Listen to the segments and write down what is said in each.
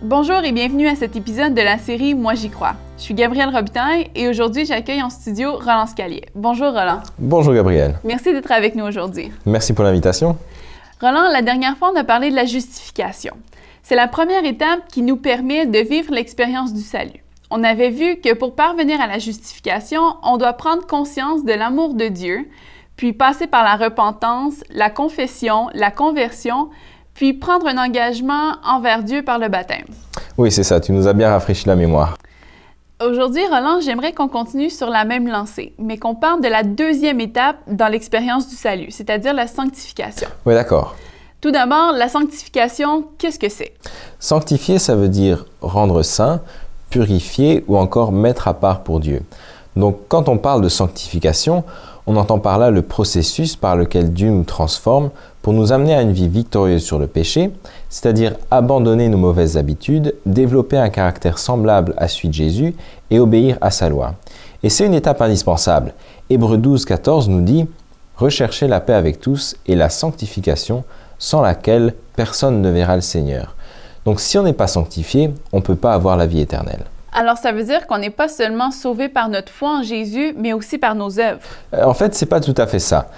Bonjour et bienvenue à cet épisode de la série Moi j'y crois. Je suis Gabrielle Robitaille et aujourd'hui j'accueille en studio Roland Scalier. Bonjour Roland. Bonjour Gabrielle. Merci d'être avec nous aujourd'hui. Merci pour l'invitation. Roland, la dernière fois on a parlé de la justification. C'est la première étape qui nous permet de vivre l'expérience du salut. On avait vu que pour parvenir à la justification, on doit prendre conscience de l'amour de Dieu, puis passer par la repentance, la confession, la conversion, puis prendre un engagement envers Dieu par le baptême. Oui, c'est ça, tu nous as bien rafraîchi la mémoire. Aujourd'hui, Roland, j'aimerais qu'on continue sur la même lancée, mais qu'on parle de la deuxième étape dans l'expérience du salut, c'est-à-dire la sanctification. Oui, d'accord. Tout d'abord, la sanctification, qu'est-ce que c'est? Sanctifier, ça veut dire rendre saint, purifier ou encore mettre à part pour Dieu. Donc, quand on parle de sanctification, on entend par là le processus par lequel Dieu nous transforme pour nous amener à une vie victorieuse sur le péché, c'est-à-dire abandonner nos mauvaises habitudes, développer un caractère semblable à celui de Jésus et obéir à sa loi. Et c'est une étape indispensable. Hébreux 12, 14 nous dit « Recherchez la paix avec tous et la sanctification, sans laquelle personne ne verra le Seigneur. » Donc si on n'est pas sanctifié, on ne peut pas avoir la vie éternelle. Alors, ça veut dire qu'on n'est pas seulement sauvé par notre foi en Jésus, mais aussi par nos œuvres. En fait, c'est pas tout à fait ça.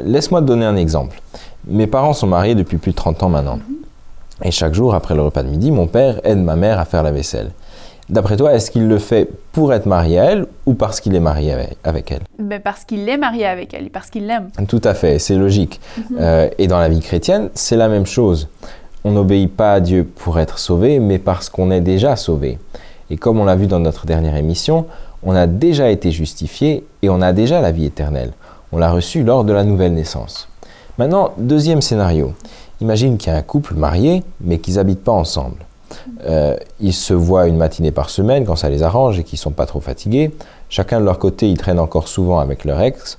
Laisse-moi te donner un exemple. Mes parents sont mariés depuis plus de 30 ans maintenant. Et chaque jour, après le repas de midi, mon père aide ma mère à faire la vaisselle. D'après toi, est-ce qu'il le fait pour être marié à elle ou parce qu'il est marié avec elle? Ben parce qu'il est marié avec elle et parce qu'il l'aime. Tout à fait, c'est logique. Et dans la vie chrétienne, c'est la même chose. On n'obéit pas à Dieu pour être sauvé, mais parce qu'on est déjà sauvé. Et comme on l'a vu dans notre dernière émission, on a déjà été justifié et on a déjà la vie éternelle. On l'a reçue lors de la nouvelle naissance. Maintenant, deuxième scénario. Imagine qu'il y a un couple marié, mais qu'ils n'habitent pas ensemble. Ils se voient une matinée par semaine quand ça les arrange et qu'ils ne sont pas trop fatigués. Chacun de leur côté, ils traînent encore souvent avec leur ex.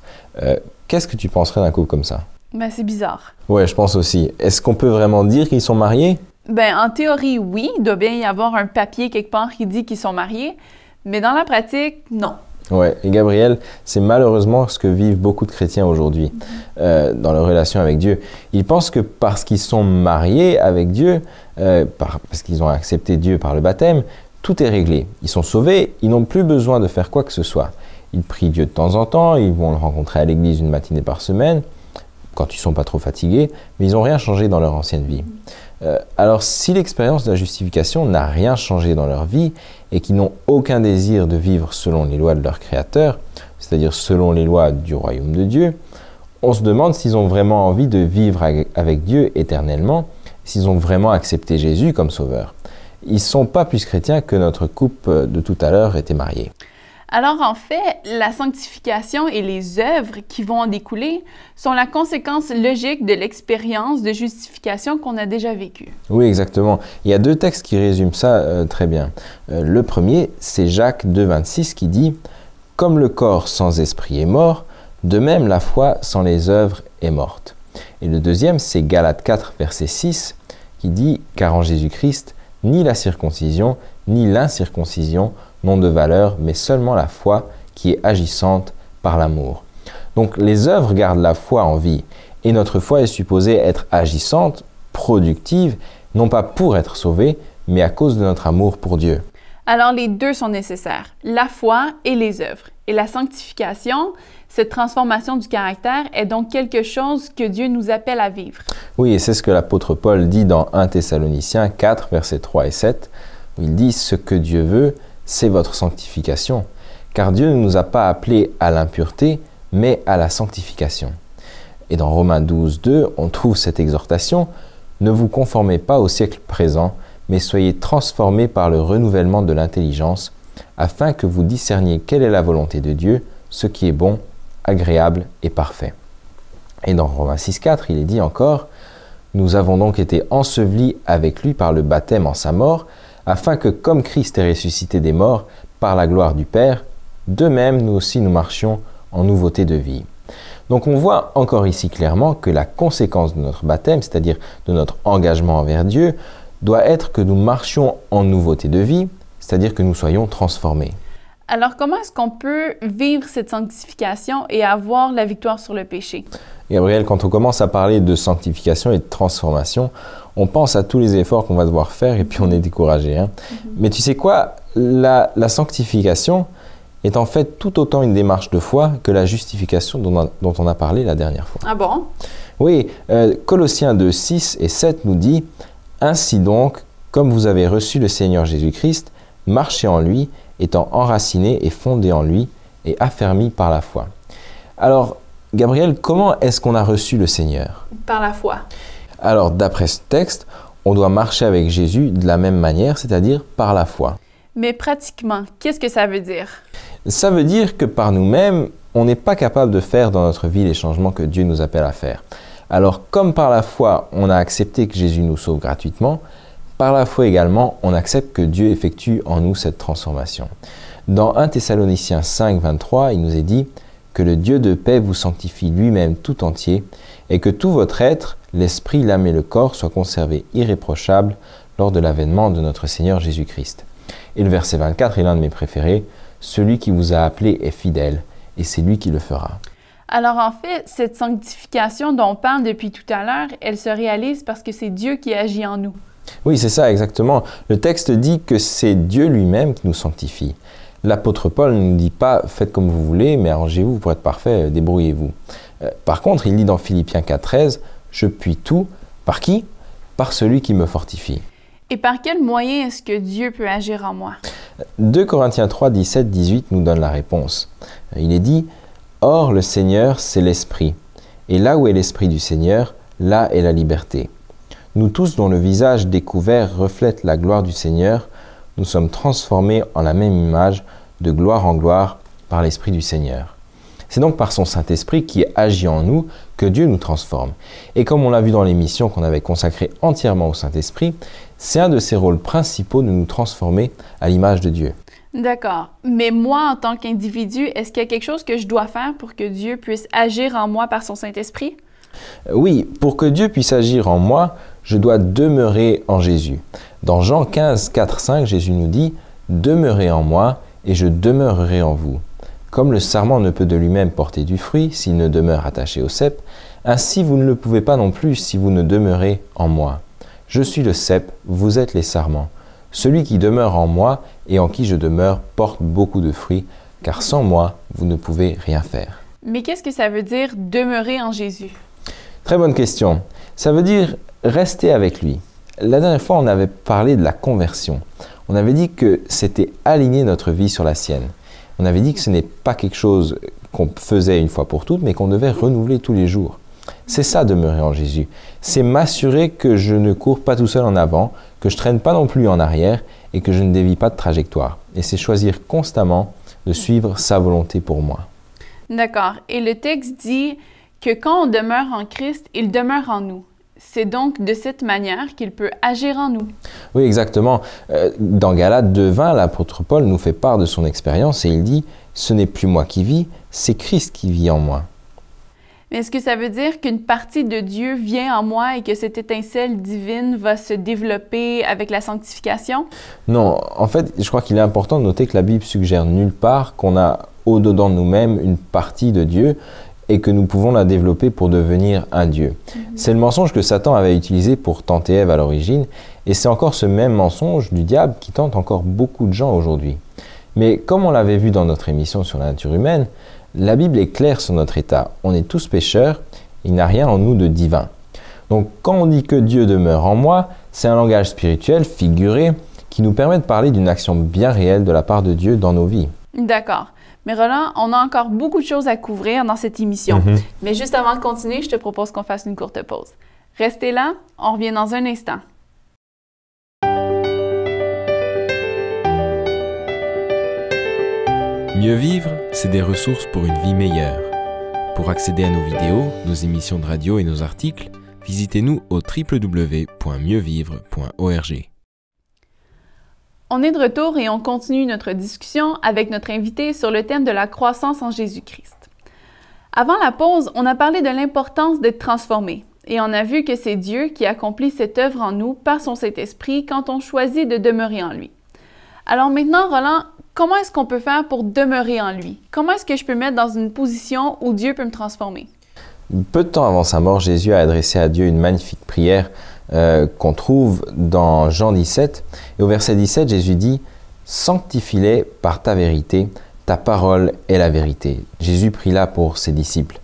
Qu'est-ce que tu penserais d'un couple comme ça? Ben, c'est bizarre. Ouais, je pense aussi. Est-ce qu'on peut vraiment dire qu'ils sont mariés? Ben, en théorie, oui, il doit bien y avoir un papier quelque part qui dit qu'ils sont mariés, mais dans la pratique, non. Ouais, et Gabriel, c'est malheureusement ce que vivent beaucoup de chrétiens aujourd'hui dans leur relation avec Dieu. Ils pensent que parce qu'ils sont mariés avec Dieu, parce qu'ils ont accepté Dieu par le baptême, tout est réglé. Ils sont sauvés, ils n'ont plus besoin de faire quoi que ce soit. Ils prient Dieu de temps en temps, ils vont le rencontrer à l'église une matinée par semaine, quand ils ne sont pas trop fatigués, mais ils n'ont rien changé dans leur ancienne vie. Alors, si l'expérience de la justification n'a rien changé dans leur vie et qu'ils n'ont aucun désir de vivre selon les lois de leur Créateur, c'est-à-dire selon les lois du royaume de Dieu, on se demande s'ils ont vraiment envie de vivre avec Dieu éternellement, s'ils ont vraiment accepté Jésus comme sauveur. Ils ne sont pas plus chrétiens que notre couple de tout à l'heure était marié. Alors en fait, la sanctification et les œuvres qui vont en découler sont la conséquence logique de l'expérience de justification qu'on a déjà vécue. Oui, exactement. Il y a deux textes qui résument ça très bien. Le premier, c'est Jacques 2, 26 qui dit « Comme le corps sans esprit est mort, de même la foi sans les œuvres est morte. » Et le deuxième, c'est Galates 4, verset 6 qui dit « Car en Jésus-Christ, ni la circoncision, ni l'incirconcision n'ont de valeur, mais seulement la foi qui est agissante par l'amour. » Donc les œuvres gardent la foi en vie, et notre foi est supposée être agissante, productive, non pas pour être sauvée, mais à cause de notre amour pour Dieu. Alors les deux sont nécessaires, la foi et les œuvres. Et la sanctification, cette transformation du caractère, est donc quelque chose que Dieu nous appelle à vivre. Oui, et c'est ce que l'apôtre Paul dit dans 1 Thessaloniciens 4, versets 3 et 7, où il dit « Ce que Dieu veut, c'est votre sanctification, car Dieu ne nous a pas appelés à l'impureté, mais à la sanctification. » Et dans Romains 12, 2, on trouve cette exhortation « Ne vous conformez pas au siècle présent, mais soyez transformés par le renouvellement de l'intelligence, afin que vous discerniez quelle est la volonté de Dieu, ce qui est bon, agréable et parfait. » Et dans Romains 6, 4, il est dit encore « Nous avons donc été ensevelis avec lui par le baptême en sa mort, afin que, comme Christ est ressuscité des morts par la gloire du Père, de même nous aussi nous marchions en nouveauté de vie. » Donc on voit encore ici clairement que la conséquence de notre baptême, c'est-à-dire de notre engagement envers Dieu, doit être que nous marchions en nouveauté de vie, c'est-à-dire que nous soyons transformés. Alors comment est-ce qu'on peut vivre cette sanctification et avoir la victoire sur le péché? Gabriel, quand on commence à parler de sanctification et de transformation, on pense à tous les efforts qu'on va devoir faire et puis on est découragé. Hein. Mais tu sais quoi? La sanctification est en fait tout autant une démarche de foi que la justification dont on a parlé la dernière fois. Ah bon? Oui, Colossiens 2, 6 et 7 nous dit « Ainsi donc, comme vous avez reçu le Seigneur Jésus-Christ, marchez en lui, étant enracinés et fondés en lui et affermis par la foi. » Alors, Gabriel, comment est-ce qu'on a reçu le Seigneur? Par la foi. Alors, d'après ce texte, on doit marcher avec Jésus de la même manière, c'est-à-dire par la foi. Mais pratiquement, qu'est-ce que ça veut dire? Ça veut dire que par nous-mêmes, on n'est pas capable de faire dans notre vie les changements que Dieu nous appelle à faire. Alors, comme par la foi, on a accepté que Jésus nous sauve gratuitement, par la foi également, on accepte que Dieu effectue en nous cette transformation. Dans 1 Thessaloniciens 5, 23, il nous est dit que le Dieu de paix vous sanctifie lui-même tout entier et que tout votre être, l'esprit, l'âme et le corps soient conservés irréprochables lors de l'avènement de notre Seigneur Jésus-Christ. Et le verset 24 est l'un de mes préférés. Celui qui vous a appelé est fidèle et c'est lui qui le fera. Alors en fait, cette sanctification dont on parle depuis tout à l'heure, elle se réalise parce que c'est Dieu qui agit en nous. Oui, c'est ça exactement. Le texte dit que c'est Dieu lui-même qui nous sanctifie. L'apôtre Paul ne nous dit pas « faites comme vous voulez, mais arrangez-vous pour être parfait, débrouillez-vous ». Par contre, il dit dans Philippiens 4,13 « Je puis tout, par qui? Par celui qui me fortifie ». Et par quel moyen est-ce que Dieu peut agir en moi? 2 Corinthiens 3, 17, 18 nous donne la réponse. Il est dit « Or, le Seigneur, c'est l'Esprit. Et là où est l'Esprit du Seigneur, là est la liberté. Nous tous, dont le visage découvert reflète la gloire du Seigneur, nous sommes transformés en la même image, de gloire en gloire, par l'Esprit du Seigneur. » C'est donc par son Saint-Esprit qui agit en nous que Dieu nous transforme. Et comme on l'a vu dans l'émission qu'on avait consacrée entièrement au Saint-Esprit, c'est un de ses rôles principaux de nous transformer à l'image de Dieu. D'accord. Mais moi, en tant qu'individu, est-ce qu'il y a quelque chose que je dois faire pour que Dieu puisse agir en moi par son Saint-Esprit? Oui, pour que Dieu puisse agir en moi, je dois demeurer en Jésus. Dans Jean 15, 4, 5, Jésus nous dit « Demeurez en moi et je demeurerai en vous. Comme le sarment ne peut de lui-même porter du fruit s'il ne demeure attaché au cep, ainsi vous ne le pouvez pas non plus si vous ne demeurez en moi. Je suis le cep, vous êtes les sarments. Celui qui demeure en moi et en qui je demeure porte beaucoup de fruits, car sans moi, vous ne pouvez rien faire. » Mais qu'est-ce que ça veut dire demeurer en Jésus? Très bonne question. Ça veut dire rester avec lui. La dernière fois, on avait parlé de la conversion. On avait dit que c'était aligner notre vie sur la sienne. On avait dit que ce n'est pas quelque chose qu'on faisait une fois pour toutes, mais qu'on devait renouveler tous les jours. C'est ça, demeurer en Jésus. C'est m'assurer que je ne cours pas tout seul en avant, que je ne traîne pas non plus en arrière et que je ne dévie pas de trajectoire. Et c'est choisir constamment de suivre sa volonté pour moi. D'accord. Et le texte dit que quand on demeure en Christ, il demeure en nous. C'est donc de cette manière qu'il peut agir en nous. Oui, exactement. Dans Galates 2,20, l'apôtre Paul nous fait part de son expérience et il dit « Ce n'est plus moi qui vis, c'est Christ qui vit en moi. » Mais est-ce que ça veut dire qu'une partie de Dieu vient en moi et que cette étincelle divine va se développer avec la sanctification? Non, en fait, je crois qu'il est important de noter que la Bible suggère nulle part qu'on a au-dedans de nous-mêmes une partie de Dieu et que nous pouvons la développer pour devenir un Dieu. C'est le mensonge que Satan avait utilisé pour tenter Ève à l'origine, et c'est encore ce même mensonge du diable qui tente encore beaucoup de gens aujourd'hui. Mais comme on l'avait vu dans notre émission sur la nature humaine, la Bible est claire sur notre état. On est tous pécheurs, il n'y a rien en nous de divin. Donc quand on dit que Dieu demeure en moi, c'est un langage spirituel, figuré, qui nous permet de parler d'une action bien réelle de la part de Dieu dans nos vies. D'accord. Mais Roland, on a encore beaucoup de choses à couvrir dans cette émission. Mais juste avant de continuer, je te propose qu'on fasse une courte pause. Restez là, on revient dans un instant. Mieux vivre, c'est des ressources pour une vie meilleure. Pour accéder à nos vidéos, nos émissions de radio et nos articles, visitez-nous au www.mieuxvivre.org. On est de retour et on continue notre discussion avec notre invité sur le thème de la croissance en Jésus-Christ. Avant la pause, on a parlé de l'importance d'être transformé et on a vu que c'est Dieu qui accomplit cette œuvre en nous par son Saint-Esprit quand on choisit de demeurer en lui. Alors maintenant, Roland, comment est-ce qu'on peut faire pour demeurer en lui? Comment est-ce que je peux me mettre dans une position où Dieu peut me transformer? Peu de temps avant sa mort, Jésus a adressé à Dieu une magnifique prière qu'on trouve dans Jean 17. Et au verset 17, Jésus dit « Sanctifie-les par ta vérité, ta parole est la vérité. » Jésus prie là pour ses disciples.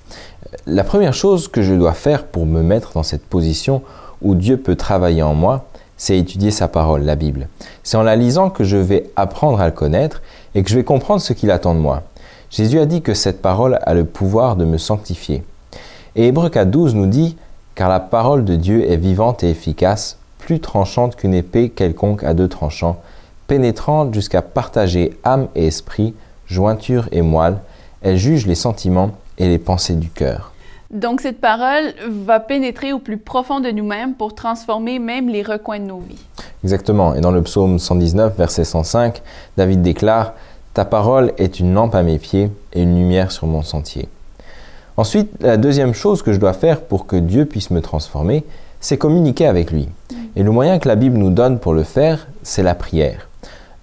La première chose que je dois faire pour me mettre dans cette position où Dieu peut travailler en moi, c'est étudier sa parole, la Bible. C'est en la lisant que je vais apprendre à le connaître et que je vais comprendre ce qu'il attend de moi. Jésus a dit que cette parole a le pouvoir de me sanctifier. Et Hébreux 4.12 nous dit « Car la parole de Dieu est vivante et efficace, plus tranchante qu'une épée quelconque à deux tranchants, pénétrante jusqu'à partager âme et esprit, jointure et moelle. Elle juge les sentiments et les pensées du cœur. » Donc cette parole va pénétrer au plus profond de nous-mêmes pour transformer même les recoins de nos vies. Exactement. Et dans le psaume 119, verset 105, David déclare « Ta parole est une lampe à mes pieds et une lumière sur mon sentier. » Ensuite, la deuxième chose que je dois faire pour que Dieu puisse me transformer, c'est communiquer avec lui. Et le moyen que la Bible nous donne pour le faire, c'est la prière.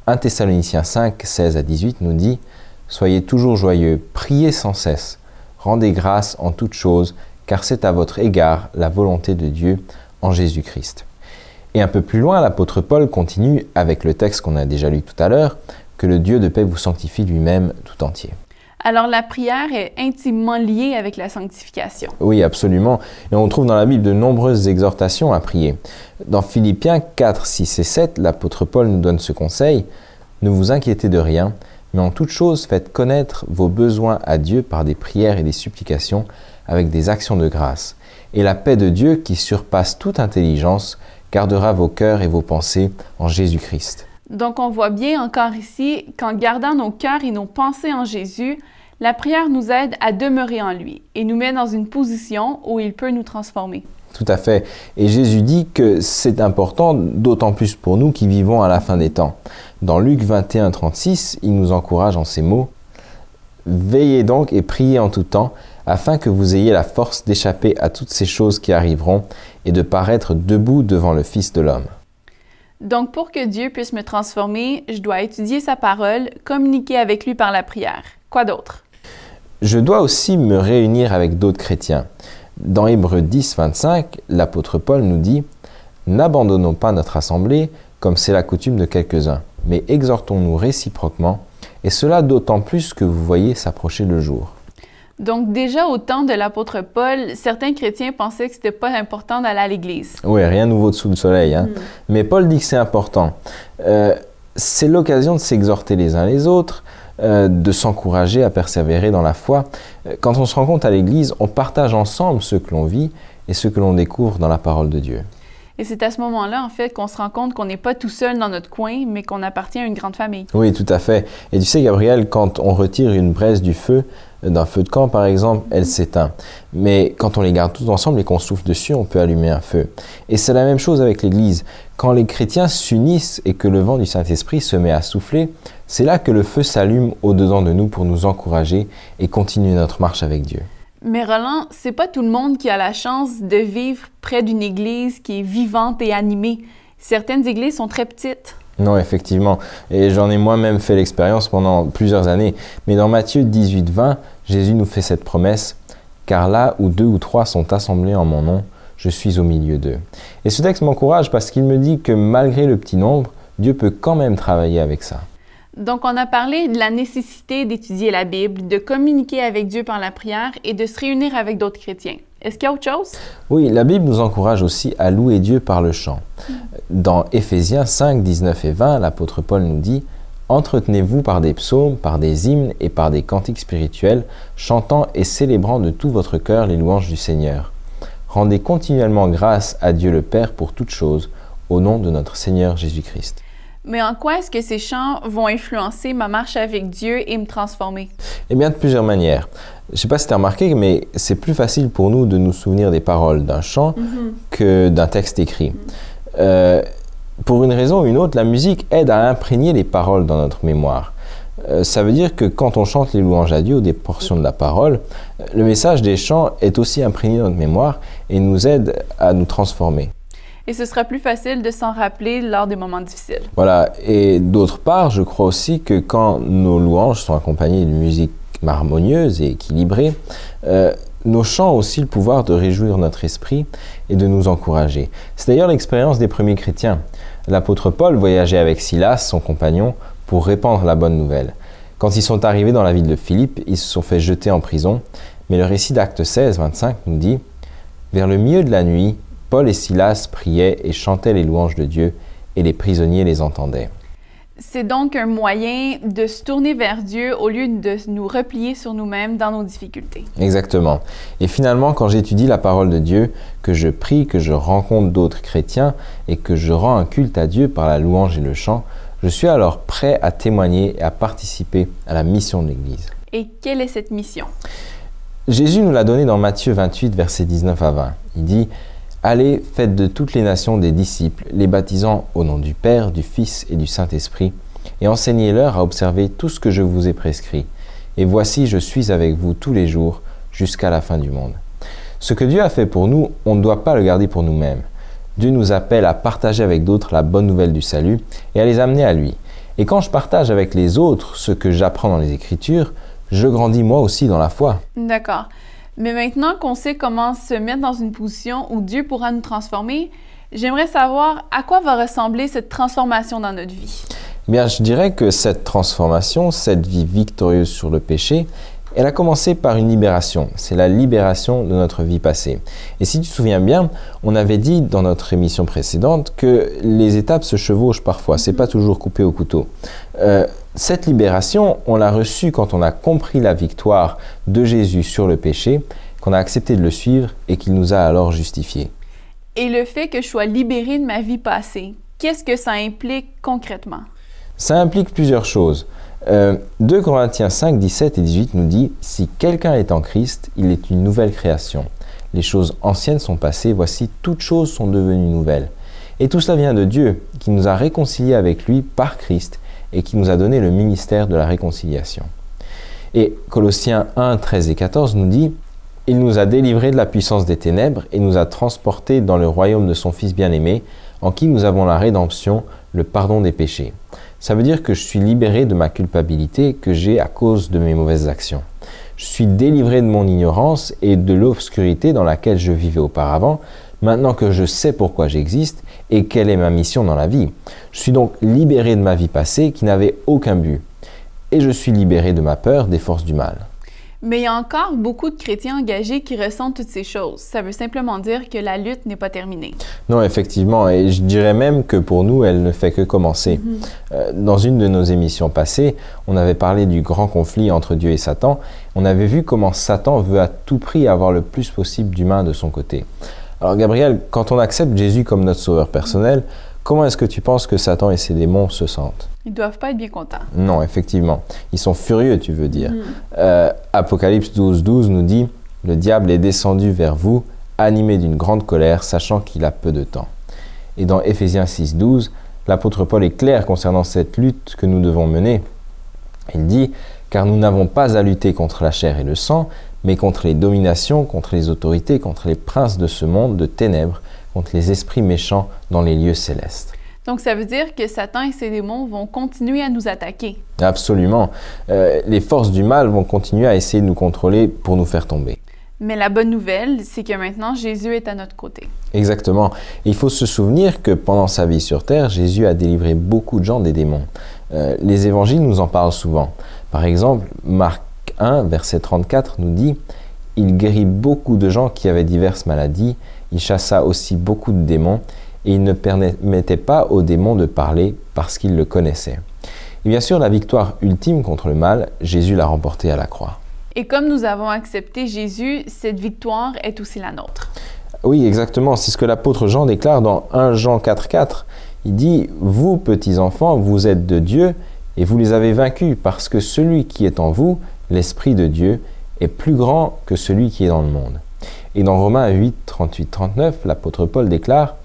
1 Thessaloniciens 5, 16 à 18 nous dit « Soyez toujours joyeux, priez sans cesse, rendez grâce en toutes choses, car c'est à votre égard la volonté de Dieu en Jésus-Christ. » Et un peu plus loin, l'apôtre Paul continue avec le texte qu'on a déjà lu tout à l'heure, « Que le Dieu de paix vous sanctifie lui-même tout entier. » Alors la prière est intimement liée avec la sanctification. Oui, absolument. Et on trouve dans la Bible de nombreuses exhortations à prier. Dans Philippiens 4, 6 et 7, l'apôtre Paul nous donne ce conseil. « Ne vous inquiétez de rien, mais en toute chose faites connaître vos besoins à Dieu par des prières et des supplications avec des actions de grâce. Et la paix de Dieu qui surpasse toute intelligence gardera vos cœurs et vos pensées en Jésus-Christ. » Donc on voit bien encore ici qu'en gardant nos cœurs et nos pensées en Jésus, la prière nous aide à demeurer en lui et nous met dans une position où il peut nous transformer. Tout à fait. Et Jésus dit que c'est important, d'autant plus pour nous qui vivons à la fin des temps. Dans Luc 21, 36, il nous encourage en ces mots « Veillez donc et priez en tout temps, afin que vous ayez la force d'échapper à toutes ces choses qui arriveront et de paraître debout devant le Fils de l'homme. » Donc pour que Dieu puisse me transformer, je dois étudier sa parole, communiquer avec lui par la prière. Quoi d'autre? Je dois aussi me réunir avec d'autres chrétiens. Dans Hébreux 10, 25, l'apôtre Paul nous dit « N'abandonnons pas notre assemblée, comme c'est la coutume de quelques-uns, mais exhortons-nous réciproquement, et cela d'autant plus que vous voyez s'approcher le jour. » Donc déjà au temps de l'apôtre Paul, certains chrétiens pensaient que c'était pas important d'aller à l'église. Oui, rien de nouveau dessous le soleil. Hein? Mais Paul dit que c'est important. C'est l'occasion de s'exhorter les uns les autres, de s'encourager à persévérer dans la foi. Quand on se rencontre à l'église, on partage ensemble ce que l'on vit et ce que l'on découvre dans la parole de Dieu. Et c'est à ce moment-là, en fait, qu'on se rend compte qu'on n'est pas tout seul dans notre coin, mais qu'on appartient à une grande famille. Oui, tout à fait. Et tu sais, Gabriel, quand on retire une braise du feu, d'un feu de camp par exemple, elle s'éteint. Mais quand on les garde tous ensemble et qu'on souffle dessus, on peut allumer un feu. Et c'est la même chose avec l'Église. Quand les chrétiens s'unissent et que le vent du Saint-Esprit se met à souffler, c'est là que le feu s'allume au-dedans de nous pour nous encourager et continuer notre marche avec Dieu. Mais Roland, c'est pas tout le monde qui a la chance de vivre près d'une église qui est vivante et animée. Certaines églises sont très petites. Non, effectivement. Et j'en ai moi-même fait l'expérience pendant plusieurs années. Mais dans Matthieu 18, 20, Jésus nous fait cette promesse « Car là où 2 ou 3 sont assemblés en mon nom, je suis au milieu d'eux. » Et ce texte m'encourage parce qu'il me dit que malgré le petit nombre, Dieu peut quand même travailler avec ça. Donc, on a parlé de la nécessité d'étudier la Bible, de communiquer avec Dieu par la prière et de se réunir avec d'autres chrétiens. Est-ce qu'il y a autre chose? Oui, la Bible nous encourage aussi à louer Dieu par le chant. Dans Éphésiens 5, 19 et 20, l'apôtre Paul nous dit « Entretenez-vous par des psaumes, par des hymnes et par des cantiques spirituels, chantant et célébrant de tout votre cœur les louanges du Seigneur. Rendez continuellement grâce à Dieu le Père pour toutes choses, au nom de notre Seigneur Jésus-Christ. » Mais en quoi est-ce que ces chants vont influencer ma marche avec Dieu et me transformer? Eh bien, de plusieurs manières. Je ne sais pas si tu as remarqué, mais c'est plus facile pour nous de nous souvenir des paroles d'un chant que d'un texte écrit. Pour une raison ou une autre, la musique aide à imprégner les paroles dans notre mémoire. Ça veut dire que quand on chante les louanges à Dieu ou des portions de la parole, le message des chants est aussi imprégné dans notre mémoire et nous aide à nous transformer. Et ce sera plus facile de s'en rappeler lors des moments difficiles. Voilà. Et d'autre part, je crois aussi que quand nos louanges sont accompagnées d'une musique harmonieuse et équilibrée, nos chants ont aussi le pouvoir de réjouir notre esprit et de nous encourager. C'est d'ailleurs l'expérience des premiers chrétiens. L'apôtre Paul voyageait avec Silas, son compagnon, pour répandre la bonne nouvelle. Quand ils sont arrivés dans la ville de Philippe, ils se sont fait jeter en prison, mais le récit d'Actes 16, 25 nous dit « Vers le milieu de la nuit, Paul et Silas priaient et chantaient les louanges de Dieu, et les prisonniers les entendaient. » C'est donc un moyen de se tourner vers Dieu au lieu de nous replier sur nous-mêmes dans nos difficultés. Exactement. Et finalement, quand j'étudie la parole de Dieu, que je prie, que je rencontre d'autres chrétiens et que je rends un culte à Dieu par la louange et le chant, je suis alors prêt à témoigner et à participer à la mission de l'Église. Et quelle est cette mission? Jésus nous l'a donné dans Matthieu 28, versets 19 à 20. Il dit « Allez, faites de toutes les nations des disciples, les baptisant au nom du Père, du Fils et du Saint-Esprit, et enseignez-leur à observer tout ce que je vous ai prescrit. Et voici, je suis avec vous tous les jours, jusqu'à la fin du monde. » Ce que Dieu a fait pour nous, on ne doit pas le garder pour nous-mêmes. Dieu nous appelle à partager avec d'autres la bonne nouvelle du salut et à les amener à lui. Et quand je partage avec les autres ce que j'apprends dans les Écritures, je grandis moi aussi dans la foi. D'accord. Mais maintenant qu'on sait comment se mettre dans une position où Dieu pourra nous transformer, j'aimerais savoir à quoi va ressembler cette transformation dans notre vie. Bien, je dirais que cette transformation, cette vie victorieuse sur le péché, elle a commencé par une libération. C'est la libération de notre vie passée. Et si tu te souviens bien, on avait dit dans notre émission précédente que les étapes se chevauchent parfois. C'est pas toujours coupé au couteau. Cette libération, on l'a reçue quand on a compris la victoire de Jésus sur le péché, qu'on a accepté de le suivre et qu'il nous a alors justifiés. Et le fait que je sois libérée de ma vie passée, qu'est-ce que ça implique concrètement? Ça implique plusieurs choses. 2 Corinthiens 5, 17 et 18 nous dit « Si quelqu'un est en Christ, il est une nouvelle création. Les choses anciennes sont passées, voici toutes choses sont devenues nouvelles. » Et tout cela vient de Dieu, qui nous a réconciliés avec lui par Christ et qui nous a donné le ministère de la réconciliation. Et Colossiens 1, 13 et 14 nous dit « Il nous a délivrés de la puissance des ténèbres et nous a transportés dans le royaume de son Fils bien-aimé, en qui nous avons la rédemption, le pardon des péchés. » Ça veut dire que je suis libéré de ma culpabilité que j'ai à cause de mes mauvaises actions. Je suis délivré de mon ignorance et de l'obscurité dans laquelle je vivais auparavant, maintenant que je sais pourquoi j'existe et quelle est ma mission dans la vie. Je suis donc libéré de ma vie passée qui n'avait aucun but. Et je suis libéré de ma peur des forces du mal. Mais il y a encore beaucoup de chrétiens engagés qui ressentent toutes ces choses. Ça veut simplement dire que la lutte n'est pas terminée. Non, effectivement, et je dirais même que pour nous, elle ne fait que commencer. Dans une de nos émissions passées, on avait parlé du grand conflit entre Dieu et Satan. On avait vu comment Satan veut à tout prix avoir le plus possible d'humains de son côté. Alors Gabriel, quand on accepte Jésus comme notre sauveur personnel, comment est-ce que tu penses que Satan et ses démons se sentent? Ils doivent pas être bien contents. Non, effectivement. Ils sont furieux, tu veux dire. Apocalypse 12, 12 nous dit « Le diable est descendu vers vous, animé d'une grande colère, sachant qu'il a peu de temps. » Et dans Éphésiens 6, 12, l'apôtre Paul est clair concernant cette lutte que nous devons mener. Il dit « Car nous n'avons pas à lutter contre la chair et le sang, mais contre les dominations, contre les autorités, contre les princes de ce monde de ténèbres, contre les esprits méchants dans les lieux célestes. » Donc, ça veut dire que Satan et ses démons vont continuer à nous attaquer. Absolument. Les forces du mal vont continuer à essayer de nous contrôler pour nous faire tomber. Mais la bonne nouvelle, c'est que maintenant, Jésus est à notre côté. Exactement. Et il faut se souvenir que pendant sa vie sur terre, Jésus a délivré beaucoup de gens des démons. Les évangiles nous en parlent souvent. Par exemple, Marc 1, verset 34 nous dit « Il guérit beaucoup de gens qui avaient diverses maladies. Il chassa aussi beaucoup de démons. » Et il ne permettait pas aux démons de parler parce qu'ils le connaissaient. Et bien sûr, la victoire ultime contre le mal, Jésus l'a remportée à la croix. Et comme nous avons accepté Jésus, cette victoire est aussi la nôtre. Oui, exactement. C'est ce que l'apôtre Jean déclare dans 1 Jean 4, 4. Il dit « Vous, petits enfants, vous êtes de Dieu et vous les avez vaincus parce que celui qui est en vous, l'Esprit de Dieu, est plus grand que celui qui est dans le monde. » Et dans Romains 8, 38, 39, l'apôtre Paul déclare «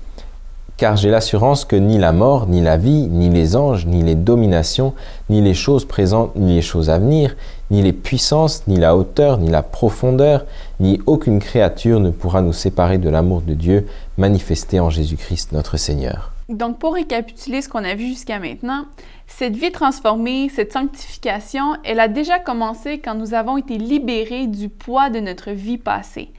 Car j'ai l'assurance que ni la mort, ni la vie, ni les anges, ni les dominations, ni les choses présentes, ni les choses à venir, ni les puissances, ni la hauteur, ni la profondeur, ni aucune créature ne pourra nous séparer de l'amour de Dieu manifesté en Jésus-Christ notre Seigneur. » Donc, pour récapituler ce qu'on a vu jusqu'à maintenant, cette vie transformée, cette sanctification, elle a déjà commencé quand nous avons été libérés du poids de notre vie passée.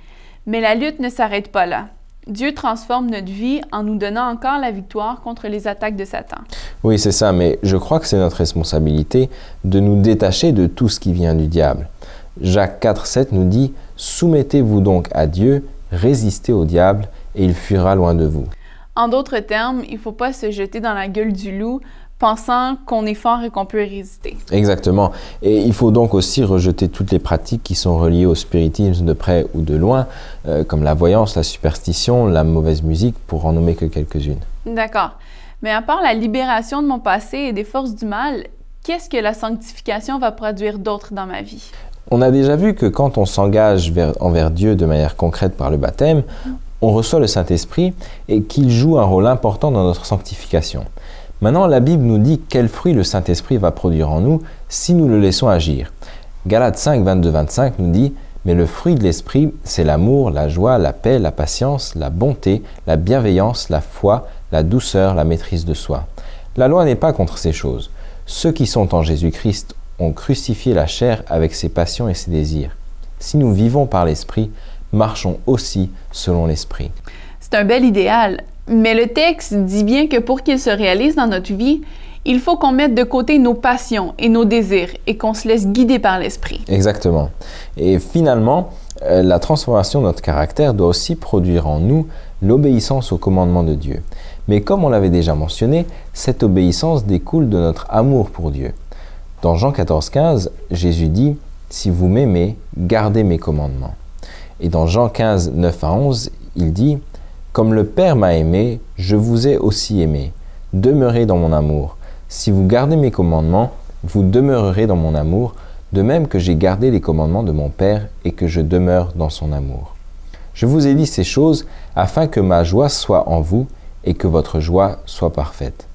Mais la lutte ne s'arrête pas là. Dieu transforme notre vie en nous donnant encore la victoire contre les attaques de Satan. Oui, c'est ça, mais je crois que c'est notre responsabilité de nous détacher de tout ce qui vient du diable. Jacques 4,7 nous dit « Soumettez-vous donc à Dieu, résistez au diable, et il fuira loin de vous. » En d'autres termes, il ne faut pas se jeter dans la gueule du loup pensant qu'on est fort et qu'on peut résister. Exactement. Et il faut donc aussi rejeter toutes les pratiques qui sont reliées au spiritisme de près ou de loin, comme la voyance, la superstition, la mauvaise musique, pour en nommer que quelques-unes. D'accord. Mais à part la libération de mon passé et des forces du mal, qu'est-ce que la sanctification va produire d'autre dans ma vie? On a déjà vu que quand on s'engage envers Dieu de manière concrète par le baptême, on reçoit le Saint-Esprit et qu'il joue un rôle important dans notre sanctification. Maintenant, la Bible nous dit quel fruit le Saint-Esprit va produire en nous si nous le laissons agir. Galates 5, 22-25 nous dit « Mais le fruit de l'Esprit, c'est l'amour, la joie, la paix, la patience, la bonté, la bienveillance, la foi, la douceur, la maîtrise de soi. » La loi n'est pas contre ces choses. Ceux qui sont en Jésus-Christ ont crucifié la chair avec ses passions et ses désirs. Si nous vivons par l'Esprit, marchons aussi selon l'Esprit. C'est un bel idéal, mais le texte dit bien que pour qu'il se réalise dans notre vie, il faut qu'on mette de côté nos passions et nos désirs et qu'on se laisse guider par l'Esprit. Exactement. Et finalement, la transformation de notre caractère doit aussi produire en nous l'obéissance aux commandements de Dieu. Mais comme on l'avait déjà mentionné, cette obéissance découle de notre amour pour Dieu. Dans Jean 14,15, Jésus dit « Si vous m'aimez, gardez mes commandements ». Et dans Jean 15, 9-11, il dit « Comme le Père m'a aimé, je vous ai aussi aimé. Demeurez dans mon amour. Si vous gardez mes commandements, vous demeurerez dans mon amour, de même que j'ai gardé les commandements de mon Père et que je demeure dans son amour. Je vous ai dit ces choses afin que ma joie soit en vous et que votre joie soit parfaite. »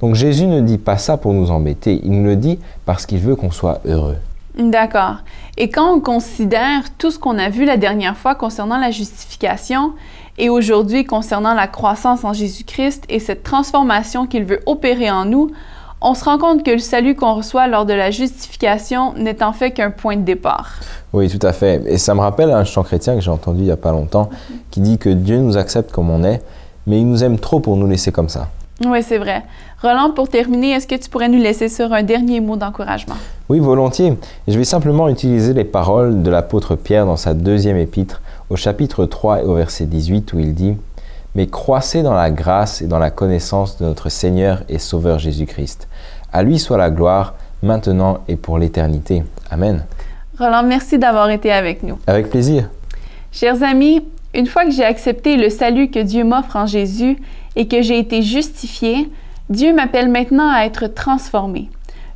Donc Jésus ne dit pas ça pour nous embêter, il nous le dit parce qu'il veut qu'on soit heureux. D'accord. Et quand on considère tout ce qu'on a vu la dernière fois concernant la justification et aujourd'hui concernant la croissance en Jésus-Christ et cette transformation qu'il veut opérer en nous, on se rend compte que le salut qu'on reçoit lors de la justification n'est en fait qu'un point de départ. Oui, tout à fait. Et ça me rappelle un chant chrétien que j'ai entendu il n'y a pas longtemps qui dit que Dieu nous accepte comme on est, mais il nous aime trop pour nous laisser comme ça. Oui, c'est vrai. Roland, pour terminer, est-ce que tu pourrais nous laisser sur un dernier mot d'encouragement? Oui, volontiers. Je vais simplement utiliser les paroles de l'apôtre Pierre dans sa deuxième épître, au chapitre 3 et au verset 18, où il dit « Mais croissez dans la grâce et dans la connaissance de notre Seigneur et Sauveur Jésus-Christ. À lui soit la gloire, maintenant et pour l'éternité. Amen. » Roland, merci d'avoir été avec nous. Avec plaisir. Chers amis, une fois que j'ai accepté le salut que Dieu m'offre en Jésus et que j'ai été justifié, Dieu m'appelle maintenant à être transformé.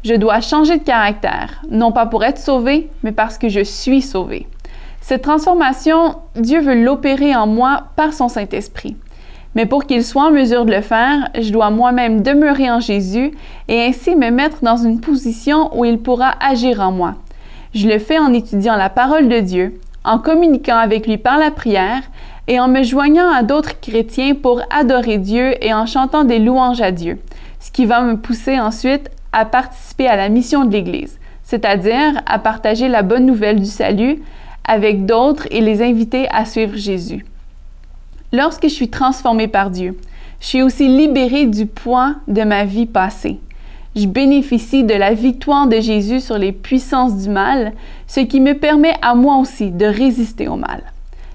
Je dois changer de caractère, non pas pour être sauvé, mais parce que je suis sauvé. Cette transformation, Dieu veut l'opérer en moi par son Saint-Esprit. Mais pour qu'il soit en mesure de le faire, je dois moi-même demeurer en Jésus et ainsi me mettre dans une position où il pourra agir en moi. Je le fais en étudiant la parole de Dieu, en communiquant avec lui par la prière et en me joignant à d'autres chrétiens pour adorer Dieu et en chantant des louanges à Dieu, ce qui va me pousser ensuite à participer à la mission de l'Église, c'est-à-dire à partager la bonne nouvelle du salut avec d'autres et les inviter à suivre Jésus. Lorsque je suis transformée par Dieu, je suis aussi libérée du poids de ma vie passée. Je bénéficie de la victoire de Jésus sur les puissances du mal, ce qui me permet à moi aussi de résister au mal.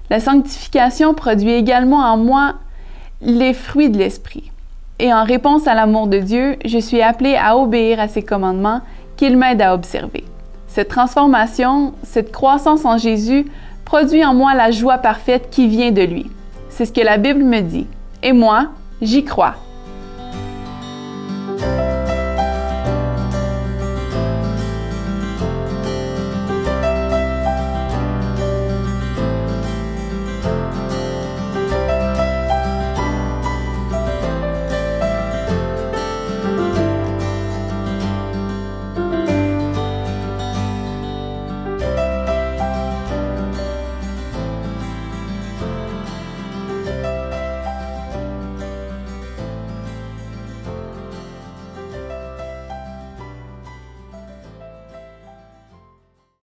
La sanctification produit également en moi les fruits de l'Esprit. Et en réponse à l'amour de Dieu, je suis appelée à obéir à ses commandements qu'il m'aide à observer. Cette transformation, cette croissance en Jésus, produit en moi la joie parfaite qui vient de lui. C'est ce que la Bible me dit. Et moi, j'y crois.